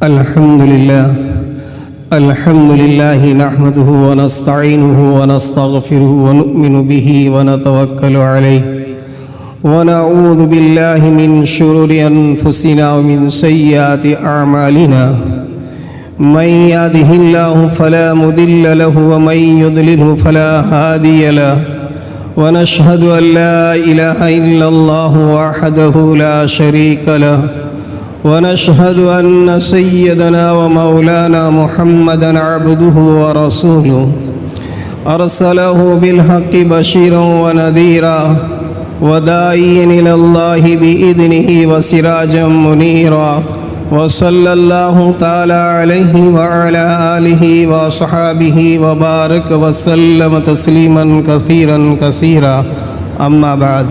الحمد لله نحمده ونستعينه ونستغفره ونؤمن به ونتوكل عليه ونعوذ بالله من شرور أنفسنا ومن سيئات أعمالنا من يهده الله فلا مضل له ومن يضلله فلا هادي له ونشهد أن لا إله إلا الله وحده لا شريك له ونشهد أن سيدنا ومولانا محمدًا عبده ورسوله أرسله بالحق بشيرا ونذيرا وداعيا إلى الله بإذنه وسراجا منيرا وصلى الله تعالى عليه وعلى آله وصحابه وبارك وسلم تسليما كثيرا كثيرا أما بعد.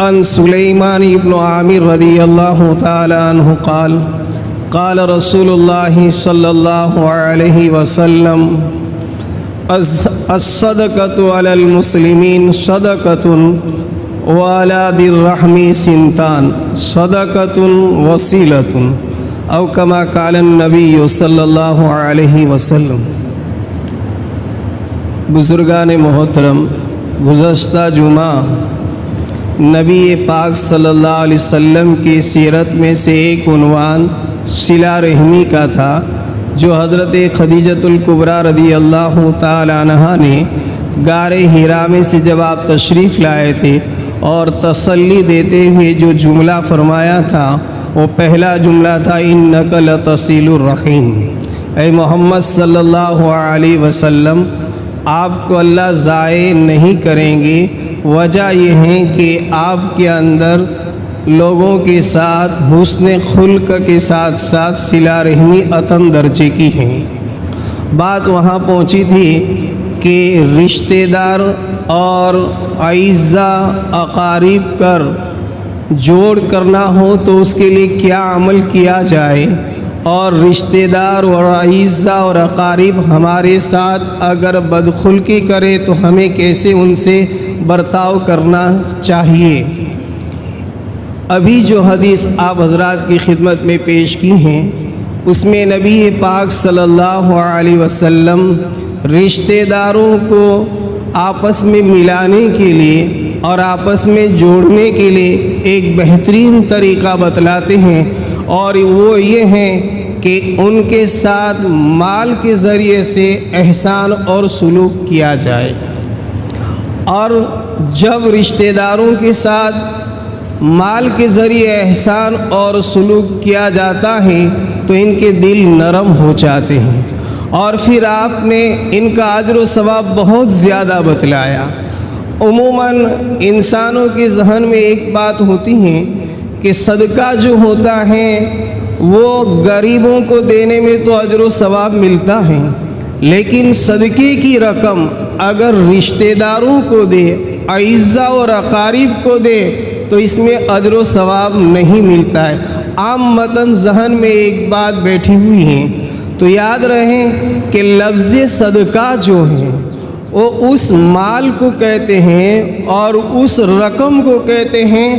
عن سليمان بن عامر رضي الله تعالى عنه قال قال رسول الله صلى الله عليه وسلم الصدقة على المسلمين صدقة وعلى ذي الرحم سنتان صدقة وصيلة أو كما قال النبي صلی اللہ علیہ وسلم. بزرگان محترم، گزشتہ جمعہ نبی پاک صلی اللہ علیہ وسلم کی سیرت میں سے ایک عنوان صلہ رحمی کا تھا، جو حضرت خدیجۃ الکبریٰ رضی اللہ تعالی عنہا نے غار حرا میں سے جب آپ تشریف لائے تھے اور تسلی دیتے ہوئے جو جملہ فرمایا تھا، وہ پہلا جملہ تھا انک لتصل الرحیم. اے محمد صلی اللہ علیہ وسلم، آپ کو اللہ ضائع نہیں کریں گے. وجہ یہ ہے کہ آپ کے اندر لوگوں کے ساتھ حسن خلق کے ساتھ ساتھ صلہ رحمی عتم درجے کی ہیں. بات وہاں پہنچی تھی کہ رشتہ دار اور اعزاء اقارب کر جوڑ کرنا ہو تو اس کے لیے کیا عمل کیا جائے، اور رشتہ دار اور اعزاء اور اقارب ہمارے ساتھ اگر بدخلقی کرے تو ہمیں کیسے ان سے برتاؤ کرنا چاہیے. ابھی جو حدیث آپ حضرات کی خدمت میں پیش کی ہیں، اس میں نبی پاک صلی اللہ علیہ وسلم رشتہ داروں کو آپس میں ملانے کے لیے اور آپس میں جوڑنے کے لیے ایک بہترین طریقہ بتلاتے ہیں، اور وہ یہ ہیں کہ ان کے ساتھ مال کے ذریعے سے احسان اور سلوک کیا جائے. اور جب رشتہ داروں کے ساتھ مال کے ذریعے احسان اور سلوک کیا جاتا ہے تو ان کے دل نرم ہو جاتے ہیں، اور پھر آپ نے ان کا اجر و ثواب بہت زیادہ بتلایا. عموماً انسانوں کے ذہن میں ایک بات ہوتی ہے کہ صدقہ جو ہوتا ہے وہ غریبوں کو دینے میں تو اجر و ثواب ملتا ہے، لیکن صدقے کی رقم اگر رشتہ داروں کو دے، اعزاء اور اقارب کو دے، تو اس میں اجر و ثواب نہیں ملتا ہے. عامةً ذہن میں ایک بات بیٹھی ہوئی ہے، تو یاد رہیں کہ لفظ صدقہ جو ہے وہ اس مال کو کہتے ہیں اور اس رقم کو کہتے ہیں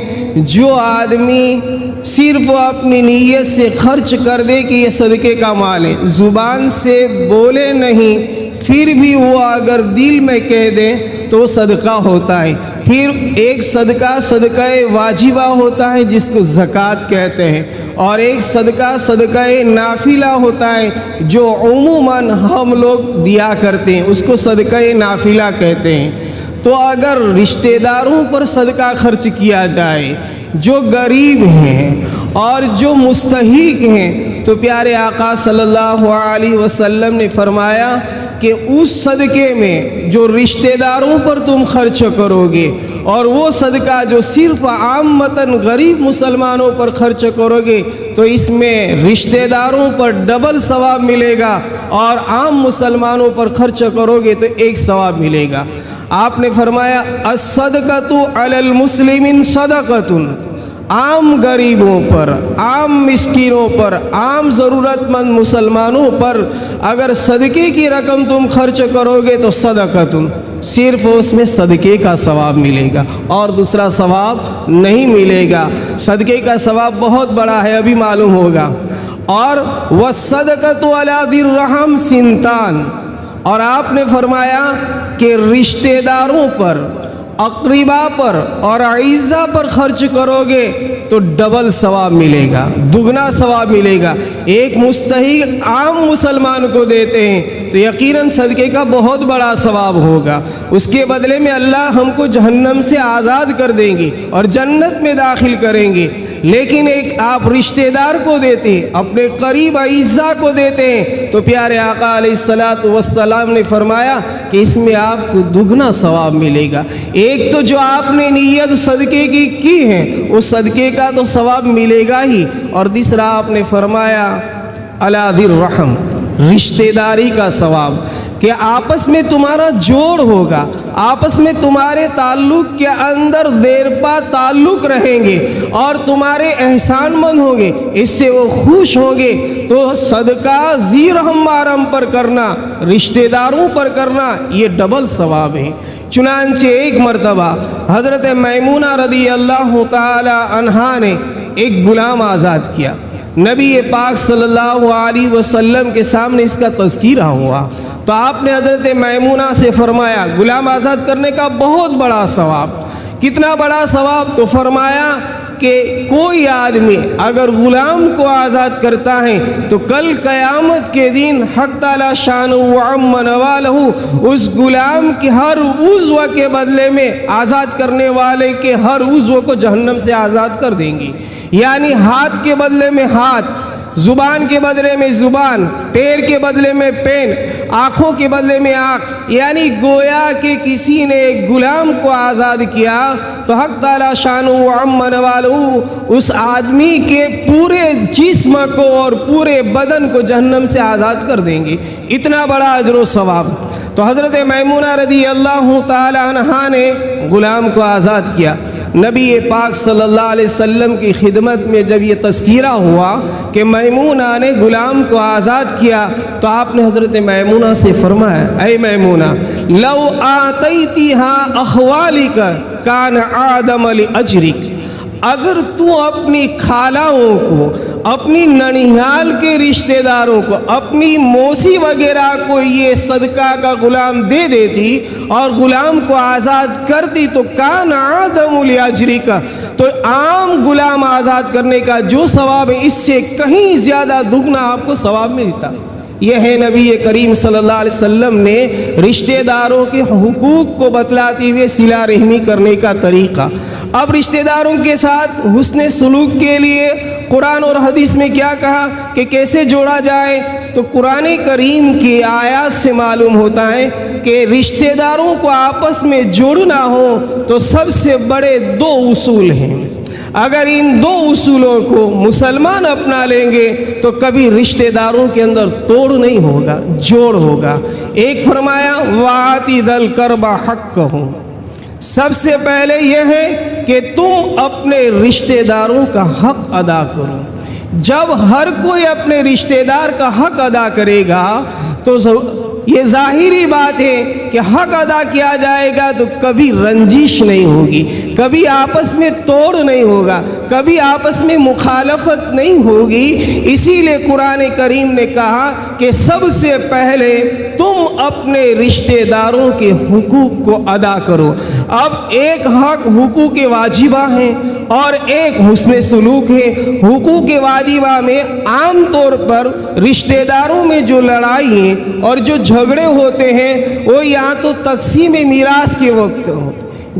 جو آدمی صرف اپنی نیت سے خرچ کر دے کہ یہ صدقے کا مال ہے، زبان سے بولے نہیں، پھر بھی وہ اگر دل میں کہہ دے تو صدقہ ہوتا ہے. پھر ایک صدقہ واجبہ ہوتا ہے جس کو زکوٰۃ کہتے ہیں، اور ایک صدقہ نافلہ ہوتا ہے جو عموماً ہم لوگ دیا کرتے ہیں، اس کو صدقہ نافلہ کہتے ہیں. تو اگر رشتہ داروں پر صدقہ خرچ کیا جائے جو غریب ہیں اور جو مستحق ہیں، تو پیارے آقا صلی اللہ علیہ وسلم نے فرمایا کہ اس صدقے میں جو رشتہ داروں پر تم خرچ کرو گے اور وہ صدقہ جو صرف عامةً غریب مسلمانوں پر خرچ کرو گے تو اس میں رشتہ داروں پر ڈبل ثواب ملے گا، اور عام مسلمانوں پر خرچ کرو گے تو ایک ثواب ملے گا. آپ نے فرمایا الصدقۃ علی المسلمین صدقۃ، عام غریبوں پر، عام مسکینوں پر، عام ضرورت مند مسلمانوں پر اگر صدقے کی رقم تم خرچ کرو گے تو صدقۃ، صرف اس میں صدقے کا ثواب ملے گا اور دوسرا ثواب نہیں ملے گا۔ صدقے کا ثواب بہت بڑا ہے، ابھی معلوم ہوگا۔ اور وَالصَّدَقَةُ عَلَىٰ ذِي الرَّحْمِ سِنْتَانِ، اور آپ نے فرمایا کہ رشتہ داروں پر، اقربا پر اور اعزا پر خرچ کرو گے تو ڈبل ثواب ملے گا، دگنا ثواب ملے گا۔ ایک مستحق عام مسلمان کو دیتے ہیں تو یقیناً صدقے کا بہت بڑا ثواب ہوگا، اس کے بدلے میں اللہ ہم کو جہنم سے آزاد کر دیں گے اور جنت میں داخل کریں گے۔ لیکن ایک آپ رشتہ دار کو دیتے ہیں، اپنے قریب اعزا کو دیتے ہیں تو پیارے آقا علیہ الصلوۃ والسلام نے فرمایا کہ اس میں آپ کو دگنا ثواب ملے گا۔ ایک تو جو آپ نے نیت صدقے کی ہے اس صدقے کا تو ثواب ملے گا ہی، اور دوسرا آپ نے فرمایا علی ذی الرحم، رشتہ داری کا ثواب، کہ آپس میں تمہارا جوڑ ہوگا، آپس میں تمہارے تعلق کے اندر دیر پا تعلق رہیں گے اور تمہارے احسان مند ہوں گے، اس سے وہ خوش ہوں گے۔ تو صدقہ ذی رحم محرم پر کرنا، رشتہ داروں پر کرنا، یہ ڈبل ثواب ہے۔ چنانچہ ایک مرتبہ حضرت میمونہ رضی اللہ تعالی عنہا نے ایک غلام آزاد کیا، نبی پاک صلی اللہ علیہ وسلم کے سامنے اس کا تذکرہ ہوا تو آپ نے حضرت میمونہ سے فرمایا غلام آزاد کرنے کا بہت بڑا ثواب۔ کتنا بڑا ثواب؟ تو فرمایا کہ کوئی آدمی اگر غلام کو آزاد کرتا ہے تو کل قیامت کے دن حق تعالی شانہ وعم نوالہ اس غلام کے ہر عضو کے بدلے میں آزاد کرنے والے کے ہر عضو کو جہنم سے آزاد کر دیں گے۔ یعنی ہاتھ کے بدلے میں ہاتھ، زبان کے بدلے میں زبان، پیر کے بدلے میں پین، آنکھوں کے بدلے میں آنکھ، یعنی گویا کہ کسی نے ایک غلام کو آزاد کیا تو حق تعالی شانہ وعم نوالہ اس آدمی کے پورے جسم کو اور پورے بدن کو جہنم سے آزاد کر دیں گے۔ اتنا بڑا اجر و ثواب۔ تو حضرت میمونہ رضی اللہ تعالی عنہا نے غلام کو آزاد کیا۔ نبی پاک صلی اللہ علیہ وسلم کی خدمت میں جب یہ تذکرہ ہوا کہ میمونہ نے غلام کو آزاد کیا تو آپ نے حضرت میمونہ سے فرمایا اے میمونہ لو آتیتیہا اخوالک کان آدم لاجرک، اگر تو اپنی خالوں کو، اپنی ننیھال کے رشتہ داروں کو، اپنی موسی وغیرہ کو یہ صدقہ کا غلام دے دیتی اور غلام کو آزاد کرتی تو کان آدم لاجرک، تو عام غلام آزاد کرنے کا جو ثواب ہے اس سے کہیں زیادہ دگنا آپ کو ثواب ملتا۔ یہ ہے نبی کریم صلی اللہ علیہ وسلم نے رشتہ داروں کے حقوق کو بتلاتے ہوئے صلہ رحمی کرنے کا طریقہ۔ اب رشتہ داروں کے ساتھ حسن سلوک کے لیے قرآن اور حدیث میں کیا کہا کہ کیسے جوڑا جائے، تو قرآن کریم کی آیات سے معلوم ہوتا ہے کہ رشتہ داروں کو آپس میں جوڑنا ہو تو سب سے بڑے دو اصول ہیں۔ اگر ان دو اصولوں کو مسلمان اپنا لیں گے تو کبھی رشتہ داروں کے اندر توڑ نہیں ہوگا، جوڑ ہوگا۔ ایک فرمایا وَآتِ ذَا الْقُرْبَىٰ حَقَّهُ، سب سے پہلے یہ ہے کہ تم اپنے رشتہ داروں کا حق ادا کرو۔ جب ہر کوئی اپنے رشتہ دار کا حق ادا کرے گا تو یہ ظاہری بات ہے کہ حق ادا کیا جائے گا تو کبھی رنجش نہیں ہوگی، کبھی آپس میں توڑ نہیں ہوگا، کبھی آپس میں مخالفت نہیں ہوگی۔ اسی لیے قرآن کریم نے کہا کہ سب سے پہلے تم اپنے رشتہ داروں کے حقوق کو ادا کرو۔ اب ایک حق حقوق واجبہ ہیں اور ایک حسن سلوک ہے۔ حقوق واجبہ میں عام طور پر رشتہ داروں میں جو لڑائی ہیں اور جو جھگڑے ہوتے ہیں وہ یا تو تقسیم میراث کے وقت ہو،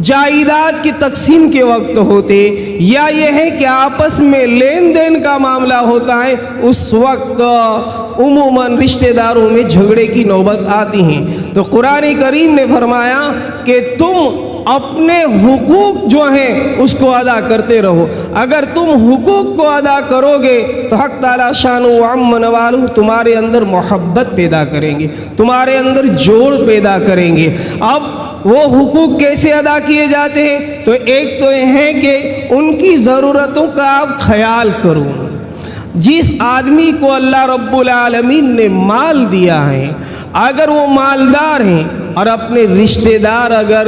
جائیداد کی تقسیم کے وقت ہوتے، یا یہ ہے کہ آپس میں لین دین کا معاملہ ہوتا ہے، اس وقت عموماً رشتہ داروں میں جھگڑے کی نوبت آتی ہیں۔ تو قرآن کریم نے فرمایا کہ تم اپنے حقوق جو ہیں اس کو ادا کرتے رہو۔ اگر تم حقوق کو ادا کرو گے تو حق تعالیٰ شان و عم نوالہ تمہارے اندر محبت پیدا کریں گے، تمہارے اندر جوڑ پیدا کریں گے۔ اب وہ حقوق کیسے ادا کیے جاتے ہیں؟ تو ایک تو یہ ہے کہ ان کی ضرورتوں کا آپ خیال کرو۔ جس آدمی کو اللہ رب العالمین نے مال دیا ہے، اگر وہ مالدار ہیں اور اپنے رشتہ دار اگر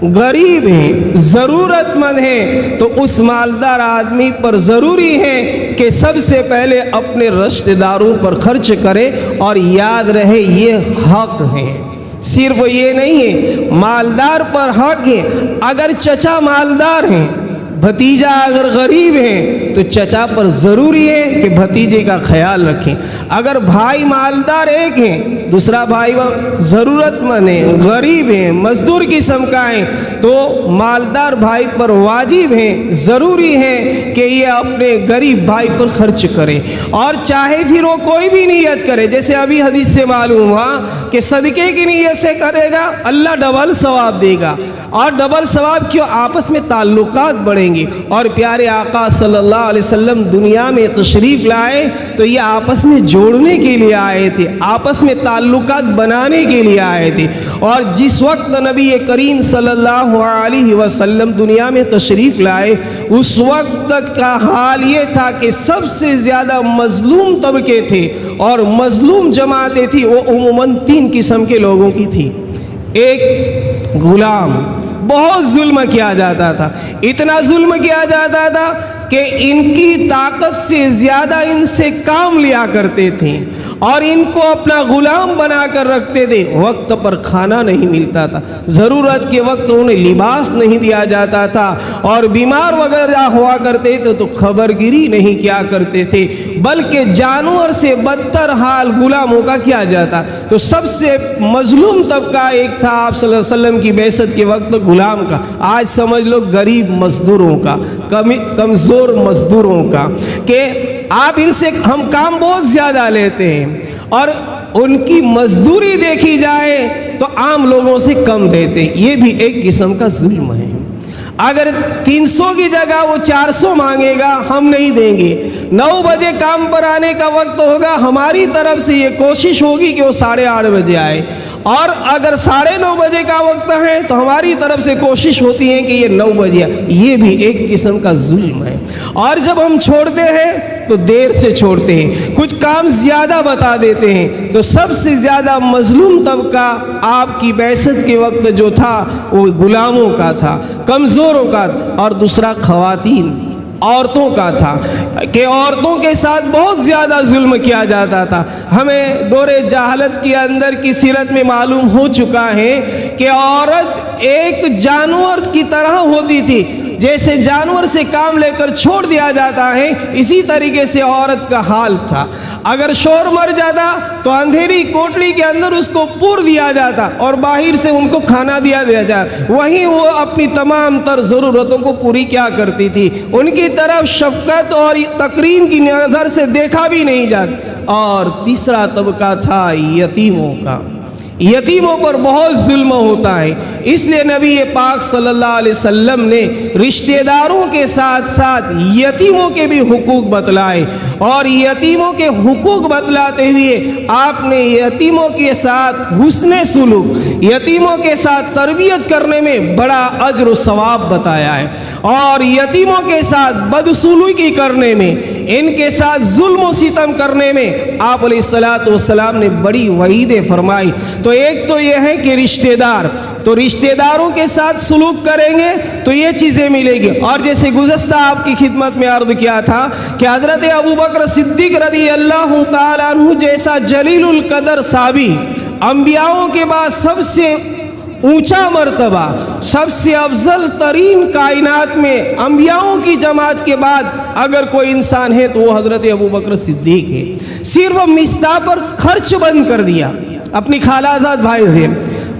غریب ہیں، ضرورت مند ہیں، تو اس مالدار آدمی پر ضروری ہے کہ سب سے پہلے اپنے رشتہ داروں پر خرچ کرے، اور یاد رہے یہ حق ہے، صرف یہ نہیں ہے مالدار پر حق ہے۔ اگر چچا مالدار ہیں، بھتیجا اگر غریب ہے تو چچا پر ضروری ہے کہ بھتیجے کا خیال رکھیں۔ اگر بھائی مالدار ایک ہیں، دوسرا بھائی ضرورت مند ہے، غریب ہیں، مزدور قسم کا ہے، تو مالدار بھائی پر واجب ہے، ضروری ہے کہ یہ اپنے غریب بھائی پر خرچ کرے، اور چاہے پھر وہ کوئی بھی نیت کرے۔ جیسے ابھی حدیث سے معلوم ہوا کہ صدقے کی نیت سے کرے گا اللہ ڈبل ثواب دے گا، اور ڈبل ثواب کیوں؟ آپس میں تعلقات بڑھیں گے۔ اور پیارے آقا صلی اللہ علیہ وسلم دنیا میں تشریف لائے تو یہ آپس میں جوڑنے کے لیے آئے تھے، آپس میں تعلقات بنانے کے لیے آئے تھے۔ اور جس وقت نبی کریم صلی اللہ علیہ وسلم دنیا میں تشریف لائے، اس وقت تک کا حال یہ تھا کہ سب سے زیادہ مظلوم طبقے تھے اور مظلوم جماعتیں تھیں، وہ عموماً 3 قسم کے لوگوں کی تھی۔ ایک غلام، بہت ظلم کیا جاتا تھا، اتنا ظلم کیا جاتا تھا کہ ان کی طاقت سے زیادہ ان سے کام لیا کرتے تھے اور ان کو اپنا غلام بنا کر رکھتے تھے۔ وقت پر کھانا نہیں ملتا تھا، ضرورت کے وقت انہیں لباس نہیں دیا جاتا تھا، اور بیمار وغیرہ ہوا کرتے تھے تو خبرگیری نہیں کیا کرتے تھے، بلکہ جانور سے بدتر حال غلاموں کا کیا جاتا۔ تو سب سے مظلوم طبقہ ایک تھا آپ صلی اللہ علیہ وسلم کی بعثت کے وقت غلام کا، آج سمجھ لو غریب مزدوروں کا، کمزور مزدوروں کا، کہ آپ ان سے ہم کام بہت زیادہ لیتے ہیں اور ان کی مزدوری دیکھی جائے تو عام لوگوں سے کم دیتے ہیں۔ یہ بھی ایک قسم کا ظلم ہے۔ اگر 300 کی جگہ وہ 400 مانگے گا، ہم نہیں دیں گے۔ 9 بجے کام پر آنے کا وقت ہوگا، ہماری طرف سے یہ کوشش ہوگی کہ وہ 8:30 بجے آئے، اور اگر 9:30 بجے کا وقت ہے تو ہماری طرف سے کوشش ہوتی ہے کہ یہ 9 بجے آئے۔ یہ بھی ایک قسم کا ظلم ہے۔ اور جب ہم چھوڑتے ہیں تو دیر سے چھوڑتے ہیں، کچھ کام زیادہ بتا دیتے ہیں۔ تو سب سے زیادہ مظلوم طبقہ آپ کی بعثت کے وقت جو تھا وہ غلاموں کا تھا، کمزوروں کا، اور دوسرا خواتین، عورتوں کا تھا، کہ عورتوں کے ساتھ بہت زیادہ ظلم کیا جاتا تھا۔ ہمیں دور جہالت کے اندر کی سیرت میں معلوم ہو چکا ہے کہ عورت ایک جانور کی طرح ہوتی تھی، جیسے جانور سے کام لے کر چھوڑ دیا جاتا ہے، اسی طریقے سے عورت کا حال تھا۔ اگر شوہر مر جاتا تو اندھیری کوٹڑی کے اندر اس کو پور دیا جاتا اور باہر سے ان کو کھانا دیا جاتا، وہیں وہ اپنی تمام تر ضرورتوں کو پوری کیا کرتی تھی، ان کی طرف شفقت اور تکریم کی نظر سے دیکھا بھی نہیں جاتا۔ اور تیسرا طبقہ تھا یتیموں کا، یتیموں پر بہت ظلم ہوتا ہے، اس لیے نبی پاک صلی اللہ علیہ وسلم نے رشتہ داروں کے ساتھ ساتھ یتیموں کے بھی حقوق بتلائے، اور یتیموں کے حقوق بتلاتے ہوئے آپ نے یتیموں کے ساتھ حسن سلوک، یتیموں کے ساتھ تربیت کرنے میں بڑا اجر و ثواب بتایا ہے، اور یتیموں کے ساتھ بدسلوکی کرنے میں، ان کے ساتھ ظلم و ستم کرنے میں آپ علیہ الصلوۃ والسلام نے بڑی وعیدیں فرمائی۔ تو ایک تو یہ ہے کہ رشتہ دار، تو رشتہ داروں کے ساتھ سلوک کریں گے تو یہ چیزیں ملے گی۔ اور جیسے گزشتہ آپ کی خدمت میں عرض کیا تھا کہ حضرت ابوبکر صدیق رضی اللہ تعالیٰ عنہ جیسا جلیل القدر صحابی، انبیاءوں کے بعد سب سے اونچا مرتبہ، سب سے افضل ترین کائنات میں انبیاءوں کی جماعت کے بعد اگر کوئی انسان ہے تو وہ حضرت ابوبکر صدیق ہے۔ صرف مصطفیٰ پر خرچ بند کر دیا، اپنی خالہ زاد بھائی سے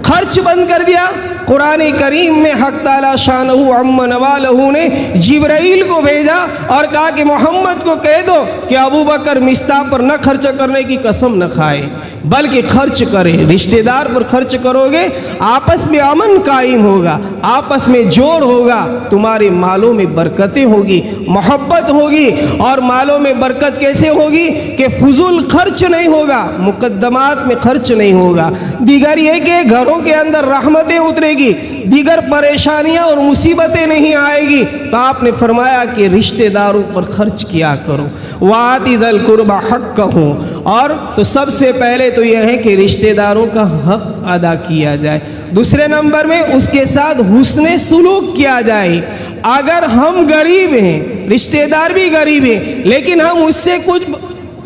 خرچ بند کر دیا۔ قرآن کریم میں حق تعالیٰ شانہ عم نوالہ نے جبرائیل کو بھیجا اور کہا کہ محمد کو کہہ دو کہ ابوبکر مصطفیٰ پر نہ خرچ کرنے کی قسم نہ کھائے۔ بلکہ خرچ کرے. رشتہ دار پر خرچ کرو گے آپس میں امن قائم ہوگا, آپس میں جوڑ ہوگا, تمہارے مالوں میں برکتیں ہوگی, محبت ہوگی. اور مالوں میں برکت کیسے ہوگی کہ فضول خرچ نہیں ہوگا, مقدمات میں خرچ نہیں ہوگا. دیگر یہ کہ گھروں کے اندر رحمتیں اترے گی, دیگر پریشانیاں اور مصیبتیں نہیں آئے گی. تو آپ نے فرمایا کہ رشتہ داروں پر خرچ کیا کرو. وَآتِ ذَا الْقُرْبَى حَقَّهُ, اور تو سب سے پہلے تو یہ ہے کہ رشتہ داروں کا حق ادا کیا جائے. دوسرے نمبر میں اس کے ساتھ حسن سلوک کیا جائے. اگر ہم غریب ہیں, رشتہ دار بھی غریب ہیں, لیکن ہم اس سے کچھ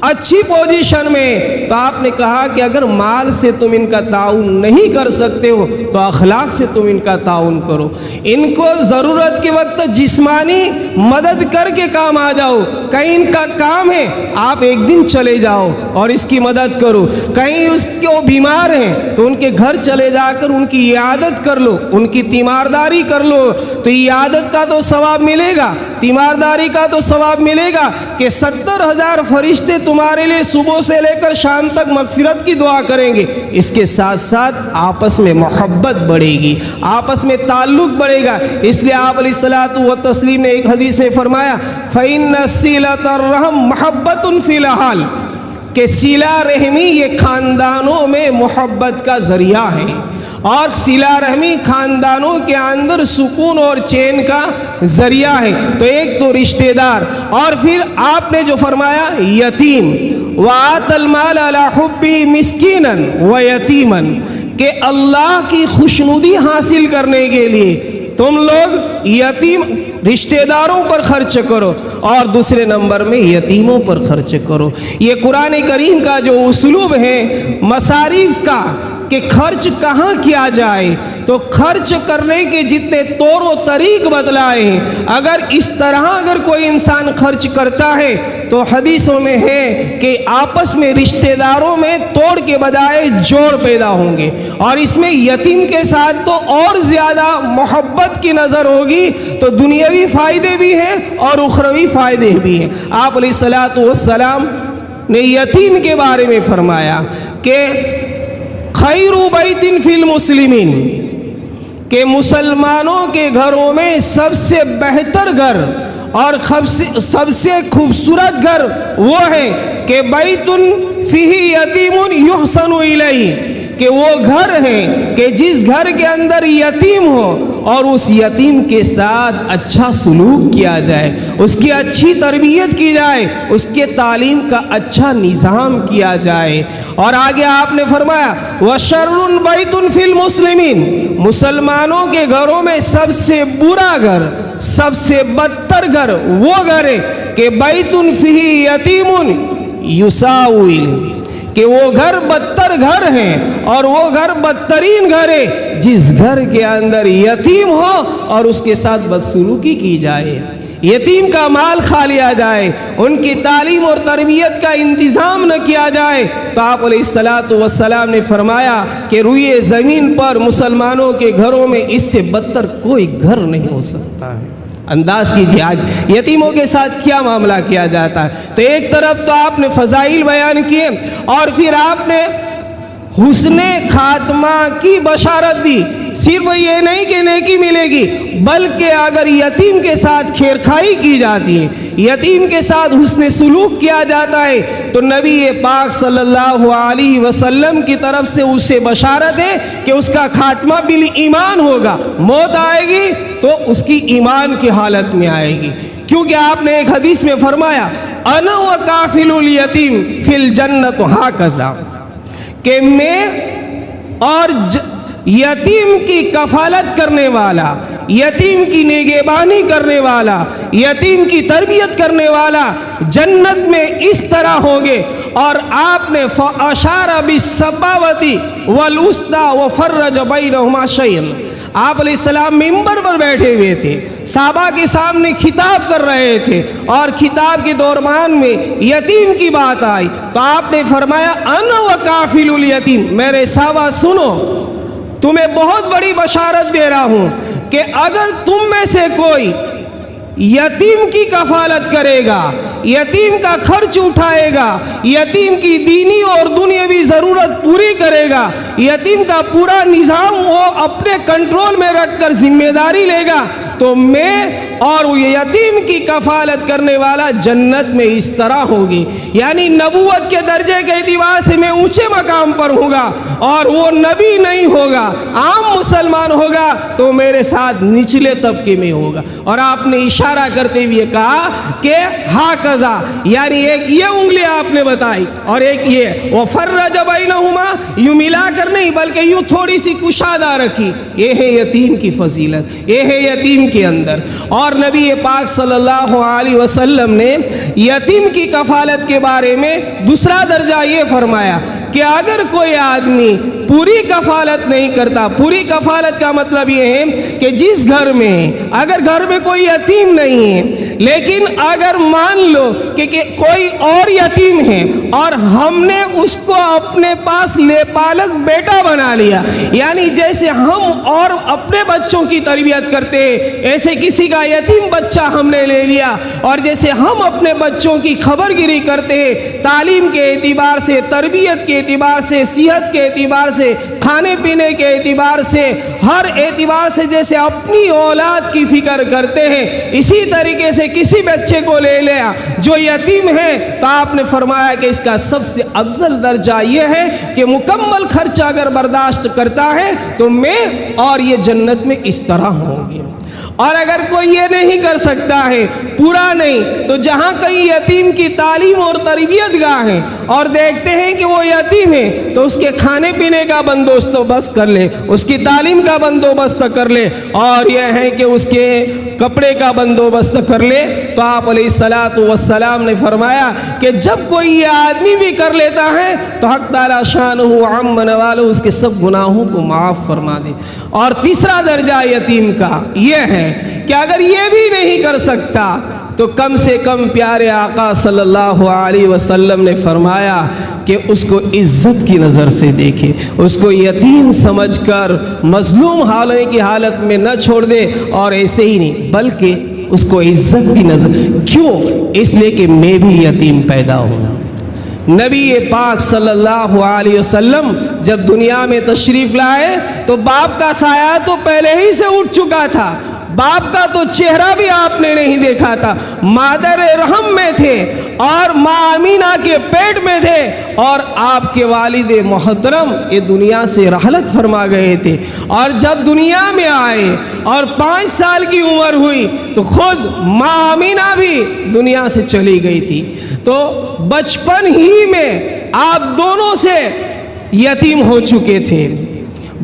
اچھی پوزیشن میں, تو آپ نے کہا کہ اگر مال سے تم ان کا تعاون نہیں کر سکتے ہو تو اخلاق سے تم ان کا تعاون کرو. ان کو ضرورت کے وقت جسمانی مدد کر کے کام آ جاؤ. کہیں ان کا کام ہے, آپ ایک دن چلے جاؤ اور اس کی مدد کرو. کہیں اس کو بیمار ہیں تو ان کے گھر چلے جا کر ان کی عیادت کر لو, ان کی تیمارداری کر لو. تو عیادت کا تو ثواب ملے گا, تیمارداری کا تو ثواب ملے گا کہ 70,000 فرشتے تمہارے لیے صبح سے لے کر شام تک مغفرت کی دعا کریں گے. اس کے ساتھ ساتھ آپس میں محبت بڑھے گی, آپس میں تعلق بڑھے گا. اس لیے آپ علیہ الصلوۃ والتسلیم نے ایک حدیث میں فرمایا فَإِنَّ صِلَةَ الرَّحِمِ مَحَبَّةٌ فِي الْأَهْلِ, کہ صلہ رحمی یہ خاندانوں میں محبت کا ذریعہ ہے, اور صلہ رحمی خاندانوں کے اندر سکون اور چین کا ذریعہ ہے. تو ایک تو رشتہ دار, اور پھر آپ نے جو فرمایا یتیم, وَآتَ الْمَالَ عَلَى حُبِّهِ مِسْكِينًا وَيَتِيمًا, کہ اللہ کی خوشنودی حاصل کرنے کے لیے تم لوگ یتیم رشتہ داروں پر خرچ کرو, اور دوسرے نمبر میں یتیموں پر خرچ کرو. یہ قرآن کریم کا جو اسلوب ہے مصارف کا کہ خرچ کہاں کیا جائے, تو خرچ کرنے کے جتنے طور و طریق بتلائے ہیں, اگر اس طرح اگر کوئی انسان خرچ کرتا ہے تو حدیثوں میں ہے کہ آپس میں رشتہ داروں میں توڑ کے بجائے جوڑ پیدا ہوں گے. اور اس میں یتیم کے ساتھ تو اور زیادہ محبت کی نظر ہوگی. تو دنیاوی فائدے بھی ہیں اور اخروی فائدے بھی ہیں. آپ علیہ الصلوۃ والسلام نے یتیم کے بارے میں فرمایا کہ خیر بیت فی المسلمین, کہ مسلمانوں کے گھروں میں سب سے بہتر گھر اور سب سے خوبصورت گھر وہ ہے کہ بیت فیہ یتیم یحسن الیہ, کہ وہ گھر ہے کہ جس گھر کے اندر یتیم ہو اور اس یتیم کے ساتھ اچھا سلوک کیا جائے, اس کی اچھی تربیت کی جائے, اس کے تعلیم کا اچھا نظام کیا جائے. اور آگے آپ نے فرمایا وَشَرٌ بَيْتٌ فِي الْمُسْلِمِينَ, مسلمانوں کے گھروں میں سب سے برا گھر, سب سے بدتر گھر وہ گھر ہے کہ بیتٌ فیہ یتیم یساء الیہ, کہ وہ گھر بدتر گھر ہے اور وہ گھر بدترین گھر ہے جس گھر کے اندر یتیم ہو اور اس کے ساتھ بدسلوکی کی جائے, یتیم کا مال کھا لیا جائے, ان کی تعلیم اور تربیت کا انتظام نہ کیا جائے. تو آپ علیہ الصلوۃ والسلام نے فرمایا کہ روئے زمین پر مسلمانوں کے گھروں میں اس سے بدتر کوئی گھر نہیں ہو سکتا ہے. انداز کیجیے آج یتیموں کے ساتھ کیا معاملہ کیا جاتا ہے. تو ایک طرف تو آپ نے فضائل بیان کیے اور پھر آپ نے حسن خاتمہ کی بشارت دی. صرف یہ نہیں کہ نیکی ملے گی, بلکہ اگر یتیم کے ساتھ خیرخواہی کی جاتی ہے, یتیم کے ساتھ حسن سلوک کیا جاتا ہے, تو نبی پاک صلی اللہ علیہ وسلم کی طرف سے اسے بشارت ہے کہ اس کا خاتمہ بالایمان ہوگا. موت آئے گی تو اس کی ایمان کی حالت میں آئے گی, کیونکہ آپ نے ایک حدیث میں فرمایا انا وکافل الیتیم فی الجنۃ ہاکذا, کہ میں اور یتیم کی کفالت کرنے والا, یتیم کی نگہبانی کرنے والا, یتیم کی تربیت کرنے والا جنت میں اس طرح ہوں گے. اور آپ نے فاشار بالسبابۃ والوسطی وفرج بینہما شیئا, آپ علیہ السلام ممبر پر بیٹھے ہوئے تھے, صحابہ کے سامنے خطاب کر رہے تھے, اور خطاب کے دوران میں یتیم کی بات آئی تو آپ نے فرمایا انا وکافل الیتیم, میرے صحابہ سنو, تمہیں بہت بڑی بشارت دے رہا ہوں کہ اگر تم میں سے کوئی یتیم کی کفالت کرے گا، یتیم کا خرچ اٹھائے گا، یتیم کی دینی اور دنیاوی ضرورت پوری کرے گا، یتیم کا پورا نظام وہ اپنے کنٹرول میں رکھ کر ذمہ داری لے گا، تو میں اور وہ یتیم کی کفالت کرنے والا جنت میں اس طرح ہوگی، یعنی نبوت کے درجے کے اعتبار سے میں اونچے مقام پر ہوں گا، اور وہ نبی نہیں ہوگا، عام مسلمان ہوگا تو میرے ساتھ نچلے طبقے میں ہوگا۔ اور آپ نے اشارہ کرتے ہوئے کہا کہ ہاکذا، یعنی ایک یہ انگلی آپ نے بتائی اور ایک یہ، وفرج بینہما، یوں ملا کر نہیں بلکہ یوں تھوڑی سی کشادہ رکھی، یہ ہے یتیم کی فضیلت، یہ ہے یتیم کے اندر۔ اور نبی پاک صلی اللہ علیہ وسلم نے یتیم کی کفالت کے بارے میں دوسرا درجہ یہ فرمایا کہ اگر کوئی آدمی پوری کفالت نہیں کرتا، پوری کفالت کا مطلب یہ ہے کہ جس گھر میں، اگر گھر میں کوئی یتیم نہیں ہے لیکن اگر مان لو کہ کوئی اور یتیم ہے اور ہم نے اس کو اپنے پاس لے پالک بیٹا بنا لیا، یعنی جیسے ہم اور اپنے بچوں کی تربیت کرتے ہیں ایسے کسی کا یتیم بچہ ہم نے لے لیا، اور جیسے ہم اپنے بچوں کی خبر گیری کرتے ہیں تعلیم کے اعتبار سے، تربیت کے اعتبار سے، صحت کے اعتبار سے، کھانے پینے کے اعتبار سے، ہر اعتبار سے جیسے اپنی اولاد کی فکر کرتے ہیں، اسی طریقے سے کسی بچے کو لے لیا جو یتیم ہے تو آپ نے فرمایا کہ اس کا سب سے افضل درجہ یہ ہے کہ مکمل خرچہ اگر برداشت کرتا ہے تو میں اور یہ جنت میں اس طرح ہوں گے۔ اور اگر کوئی یہ نہیں کر سکتا ہے، پورا نہیں، تو جہاں کہیں یتیم کی تعلیم اور تربیت گاہ ہے اور دیکھتے ہیں کہ وہ یتیم ہے تو اس کے کھانے پینے کا بندوبست کر لے، اس کی تعلیم کا بندوبست کر لے، اور یہ ہے کہ اس کے کپڑے کا بندوبست کر لے۔ تو آپ علیہ السلام نے فرمایا کہ جب کوئی یہ آدمی بھی کر لیتا ہے تو حق تعالی شانہ عم نوالہ اس کے سب گناہوں کو معاف فرما دے۔ اور تیسرا درجہ یتیم کا یہ ہے کہ اگر یہ بھی نہیں کر سکتا تو کم سے کم پیارے آقا صلی اللہ علیہ وسلم نے فرمایا کہ اس کو عزت کی نظر سے دیکھے، اس کو یتیم سمجھ کر مظلوم حالے کی حالت میں نہ چھوڑ دے، اور ایسے ہی نہیں بلکہ اس کو عزت کی نظر۔ کیوں؟ اس لیے کہ میں بھی یتیم پیدا ہوں۔ نبی پاک صلی اللہ علیہ وسلم جب دنیا میں تشریف لائے تو باپ کا سایہ تو پہلے ہی سے اٹھ چکا تھا، باپ کا تو چہرہ بھی آپ نے نہیں دیکھا تھا، مادر رحم میں تھے اور ماں امینہ کے پیٹ میں تھے، اور آپ کے والد محترم یہ دنیا سے رحلت فرما گئے تھے، اور جب دنیا میں آئے اور 5 سال کی عمر ہوئی تو خود ماں امینہ بھی دنیا سے چلی گئی تھی۔ تو بچپن ہی میں آپ دونوں سے یتیم ہو چکے تھے،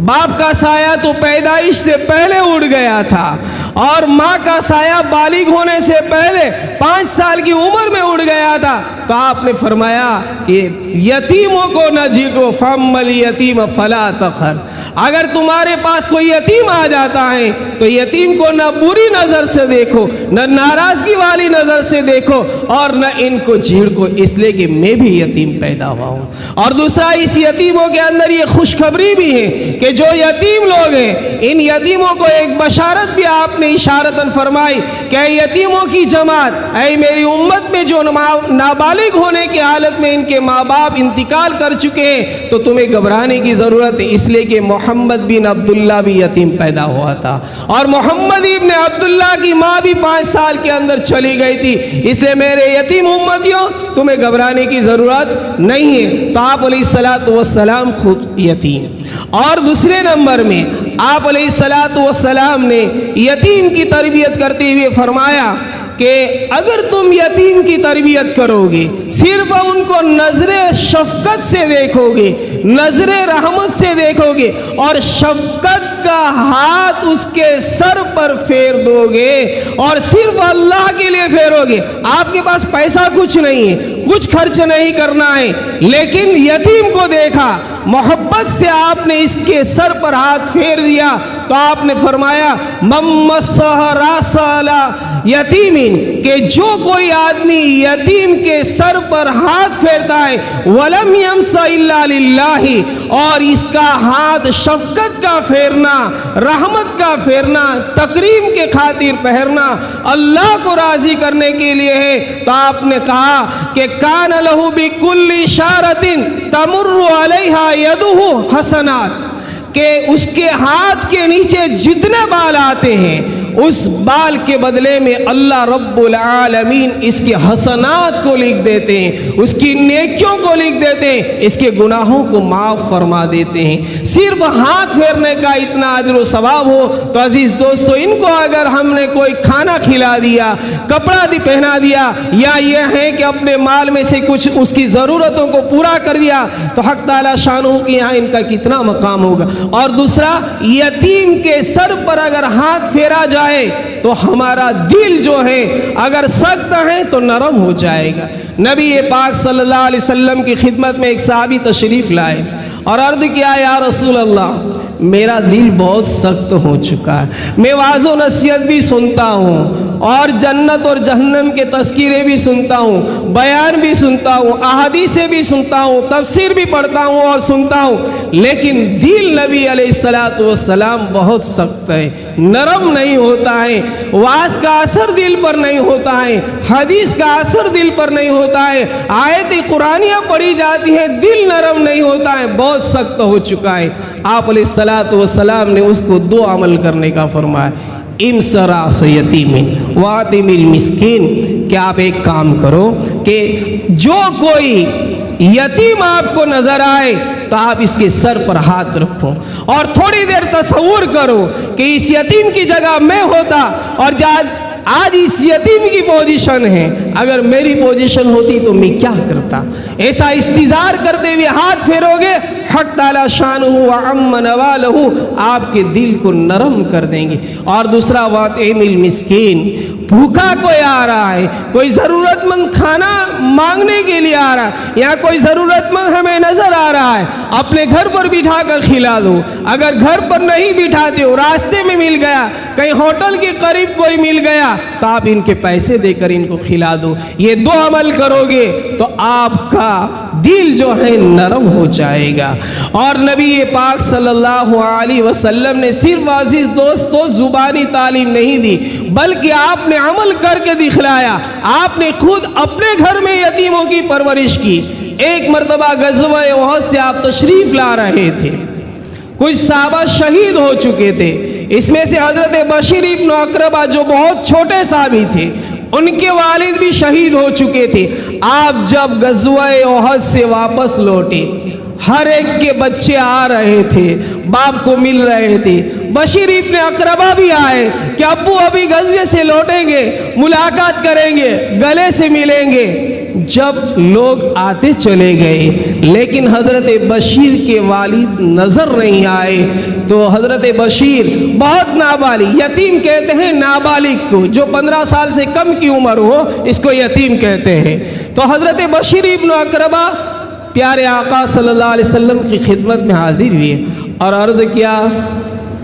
باپ کا سایہ تو پیدائش سے پہلے اڑ گیا تھا، اور ماں کا سایہ بالغ ہونے سے پہلے 5 سال کی عمر میں اڑ گیا تھا۔ تو آپ نے فرمایا کہ یتیموں کو نہ جھیٹو، فَأَمَّا الْيَتِيمَ فَلَا تَقْهَرْ، اگر تمہارے پاس کوئی یتیم آ جاتا ہے تو یتیم کو نہ بری نظر سے دیکھو، نہ ناراضگی والی نظر سے دیکھو، اور نہ ان کو جھیڑکو، اس لیے کہ میں بھی یتیم پیدا ہوا ہوں۔ اور دوسرا اس یتیموں کے اندر یہ خوشخبری بھی ہے کہ جو یتیم لوگ ہیں ان یتیموں کو ایک بشارت بھی آپ نے اشارتاً فرمائی کہ اے یتیموں کی جماعت، اے میری امت میں جو نابالغ ہونے کی حالت میں ان کے ماں باپ انتقال کر چکے ہیں تو تمہیں گھبرانے کی ضرورت ہے، اس لیے کہ محمد بن عبداللہ بھی یتیم پیدا ہوا تھا، اور محمد ابن عبداللہ کی ماں بھی 5 سال کے اندر چلی گئی تھی، اس لیے میرے یتیم امتیوں تمہیں گھبرانے کی ضرورت نہیں ہے۔ تو آپ علیہ السلام خود یتیم، اور دوسرے نمبر میں آپ علیہ السلام نے یتیم کی تربیت کرتے ہوئے فرمایا کہ اگر تم یتیم کی تربیت کرو گے، صرف ان کو نظر شفقت سے دیکھو گے، نظر رحمت سے دیکھو گے، اور شفقت کا ہاتھ اس کے سر پر پھیر دو گے، اور صرف اللہ کے لیے پھیرو گے، آپ کے پاس پیسہ کچھ نہیں ہے، کچھ خرچ نہیں کرنا ہے، لیکن یتیم کو دیکھا، محبت سے آپ نے اس کے سر پر ہاتھ پھیر دیا تو آپ نے فرمایا من مسح راس علی یتیم، کہ جو کوئی آدمی یتیم کے سر پر ہاتھ پھیرتا ہے ولم یمسح الا للہ، اور اس کا ہاتھ شفقت کا پھیرنا، رحمت کا پھیرنا، تکریم کے خاطر پھیرنا، اللہ کو راضی کرنے کے لیے ہے، تو آپ نے کہا کہ کان لہ بکل اشارۃ تمر علیہا یدہ حسنات، کہ اس کے ہاتھ کے نیچے جتنے بال آتے ہیں اس بال کے بدلے میں اللہ رب العالمین اس کے حسنات کو لکھ دیتے ہیں، اس کی نیکیوں کو لکھ دیتے ہیں، اس کے گناہوں کو معاف فرما دیتے ہیں۔ صرف ہاتھ پھیرنے کا اتنا اجر و ثواب ہو تو عزیز دوستو، ان کو اگر ہم نے کوئی کھانا کھلا دیا، کپڑا پہنا دیا، یا یہ ہے کہ اپنے مال میں سے کچھ اس کی ضرورتوں کو پورا کر دیا، تو حق تعالیٰ شانہ کے یہاں ان کا کتنا مقام ہوگا۔ اور دوسرا، یتیم کے سر پر اگر ہاتھ پھیرا جائے تو ہمارا دل جو ہے اگر سخت ہے تو نرم ہو جائے گا۔ نبی پاک صلی اللہ علیہ وسلم کی خدمت میں ایک صحابی تشریف لائے اور عرض کیا، یا رسول اللہ، میرا دل بہت سخت ہو چکا ہے، میں واعظ و نصیحت بھی سنتا ہوں اور جنت اور جہنم کے تذکرے بھی سنتا ہوں، بیان بھی سنتا ہوں، احادیثیں بھی سنتا ہوں، تفسیر بھی پڑھتا ہوں اور سنتا ہوں، لیکن دل نبی علیہ السلام بہت سخت ہے، نرم نہیں ہوتا ہے، واعظ کا اثر دل پر نہیں ہوتا ہے، حدیث کا اثر دل پر نہیں ہوتا ہے، آیت قرآنیہ پڑھی جاتی ہے، دل نرم نہیں ہوتا ہے، بہت سخت ہو چکا ہے۔ آپ علیہ السلام نے اس کو دو عمل کرنے کا فرمایا، انصر راس یتیم واطعم المسکین، کہ آپ ایک کام کرو کہ جو کوئی یتیم آپ کو نظر آئے تو آپ اس کے سر پر ہاتھ رکھو، اور تھوڑی دیر تصور کرو کہ اس یتیم کی جگہ میں ہوتا، اور آج اس یتیم کی پوزیشن ہے، اگر میری پوزیشن ہوتی تو میں کیا کرتا، ایسا استظہار کرتے ہوئے ہاتھ پھیرو گے، حق تعالی شانہ وعم نوالہ آپ کے دل کو نرم کر دیں گے۔ اور دوسرا، واطعم المسکین، بھوکا کوئی آ رہا ہے، کوئی ضرورت مند کھانا مانگنے کے لیے آ رہا ہے، یا کوئی ضرورت مند ہمیں نظر آ رہا ہے، اپنے گھر پر بٹھا کر کھلا دو، اگر گھر پر نہیں بٹھاتے ہو، راستے میں مل گیا، کہیں ہوٹل کے قریب کوئی مل گیا، تو آپ ان کے پیسے دے کر ان کو کھلا دو۔ یہ دو عمل کرو گے تو آپ کا دل جو ہے نرم ہو جائے گا۔ اور نبی پاک صلی اللہ علیہ وسلم نے صرف عزیز دوستو زبانی تعلیم نہیں دی، بلکہ آپ نے عمل کر کے دکھلایا۔ آپ نے خود اپنے گھر میں یتیموں کی پرورش کی۔ ایک مرتبہ غزوہ احد سے آپ تشریف لا رہے تھے، کچھ صحابہ شہید ہو چکے تھے، اس میں سے حضرت بشیر ابن اقربہ جو بہت چھوٹے صحابی تھے، ان کے والد بھی شہید ہو چکے تھے۔ آپ جب غزوہ احد سے واپس لوٹے، ہر ایک کے بچے آ رہے تھے، باپ کو مل رہے تھے۔ بشیر ابن اقربہ بھی آئے کہ ابو ابھی غزوے سے لوٹیں گے، ملاقات کریں گے، گلے سے ملیں گے۔ جب لوگ آتے چلے گئے لیکن حضرت بشیر کے والد نظر نہیں آئے، تو حضرت بشیر بہت نابالغ، یتیم کہتے ہیں نابالغ کو، جو 15 سال سے کم کی عمر ہو اس کو یتیم کہتے ہیں۔ تو حضرت بشیر ابن اقربہ پیارے آقا صلی اللہ علیہ وسلم کی خدمت میں حاضر ہوئے اور عرض کیا،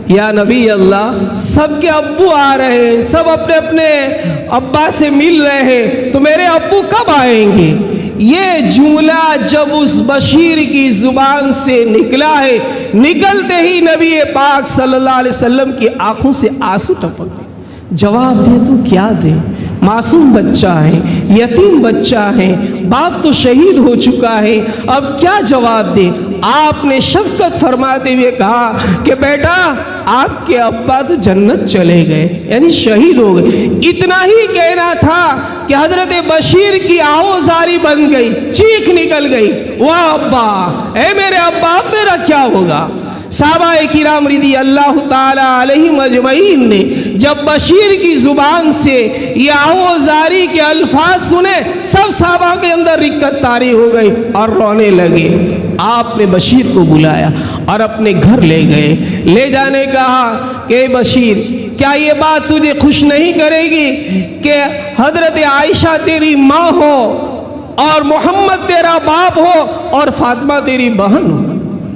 یا نبی اللہ، سب کے ابو آ رہے ہیں، سب اپنے اپنے ابا سے مل رہے ہیں، تو میرے ابو کب آئیں گے؟ یہ جملہ جب اس بشیر کی زبان سے نکلا ہے، نکلتے ہی نبی پاک صلی اللہ علیہ وسلم کی آنکھوں سے آنسو ٹپک گئے۔ جواب دے تو کیا دے، معصوم بچہ ہے، یتیم بچہ ہے، باپ تو شہید ہو چکا ہے، اب کیا جواب دے؟ آپ نے شفقت فرماتے ہوئے کہا کہ بیٹا، آپ کے ابا تو جنت چلے گئے، یعنی شہید ہو گئے۔ اتنا ہی کہنا تھا کہ حضرت بشیر کی آہوزاری بن گئی، چیخ نکل گئی، واہ ابا، اے میرے ابا، اب میرا کیا ہوگا؟ صحابہ کرام رضی اللہ تعالی علیہم اجمعین نے جب بشیر کی زبان سے یہ آہوزاری کے الفاظ سنے، سب صحابہ کے اندر رکت طاری ہو گئی اور رونے لگے۔ آپ نے بشیر کو بلایا اور اپنے گھر لے گئے، لے جانے کہا کہ بشیر، کیا یہ بات تجھے خوش نہیں کرے گی کہ حضرت عائشہ تیری ماں ہو، اور محمد تیرا باپ ہو اور فاطمہ تیری بہن ہو۔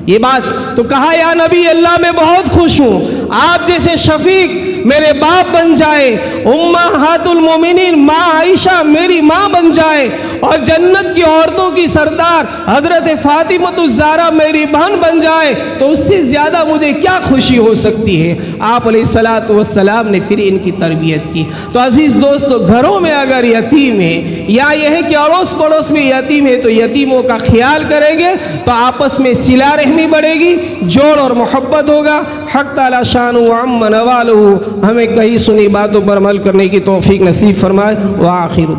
یہ بات تو کہا یا نبی اللہ میں بہت خوش ہوں، آپ جیسے شفیق میرے باپ بن جائے، امہات المومنین ماں عائشہ میری ماں بن جائے، اور جنت کی عورتوں کی سردار حضرت فاطمہ الزہرا میری بہن بن جائے، تو اس سے زیادہ مجھے کیا خوشی ہو سکتی ہے۔ آپ علیہ الصلوۃ والسلام نے پھر ان کی تربیت کی۔ تو عزیز دوستو، گھروں میں اگر یتیم ہے یا یہ ہے کہ اڑوس پڑوس میں یتیم ہے تو یتیموں کا خیال کریں گے تو آپس میں صلہ رحمی بڑھے گی، جوڑ اور محبت ہوگا۔ حق تعالی شان و عم نوالہ ہمیں کہیں سنی باتوں پر عمل کرنے کی توفیق نصیب فرمائے۔ وآخر